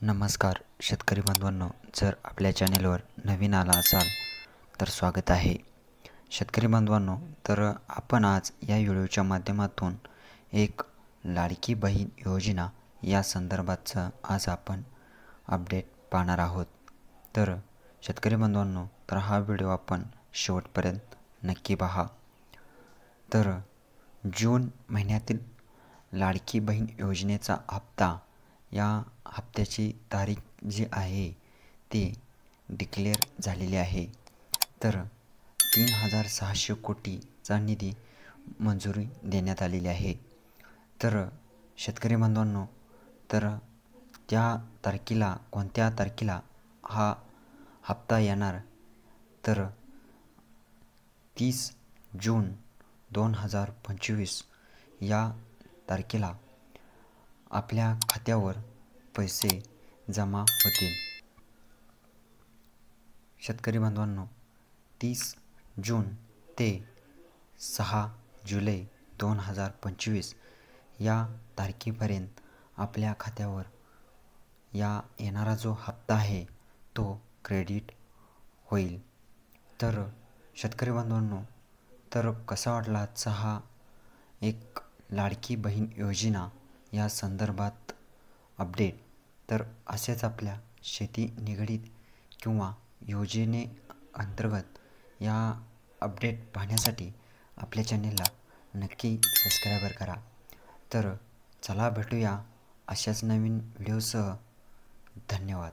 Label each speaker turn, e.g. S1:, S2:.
S1: नमस्कार शेतकरी बांधवांनो, जर आपल्या चॅनेलवर नवीन आला असाल तर स्वागत आहे. शेतकरी बांधवांनो, तर आपण आज या व्हिडिओच्या माध्यमातून एक लाडकी बहीण योजना या संदर्भातचं आज आपण अपडेट पाहणार आहोत. तर शेतकरी बांधवांनो, तर हा व्हिडिओ आपण शेवटपर्यंत नक्की पहा. तर जून महिन्यातील लाडकी बहीण योजनेचा हप्ता, या हप्त्याची तारीख जी आहे ती डिक्लेअर झालेली आहे. तर 3,600 कोटीचा निधी मंजुरी देण्यात आलेली आहे. तर शेतकरी बांधवांनो, तर त्या तारखेला, कोणत्या तारखेला हा हप्ता येणार, तर 30 जून 2025 या तारखेला आपल्या खात्यावर पैसे जमा होतील. शेतकरी बांधवांनो, 30 जून ते 6 जुलै 2025 या तारखेपर्यंत आपल्या खात्यावर या येणारा जो हप्ता आहे तो क्रेडिट होईल. तर शेतकरी बांधवांनो, तर कसा वाटला आजचा हा एक लाडकी बहीण योजना या संदर्भात अपडेट. तर असेच आपल्या शेती निगडीत किंवा योजने अंतर्गत या अपडेट पाहण्यासाठी आपल्या चॅनेलला नक्की सबस्क्राईब करा. तर चला भेटूया अशाच नवीन व्हिडिओसह. धन्यवाद.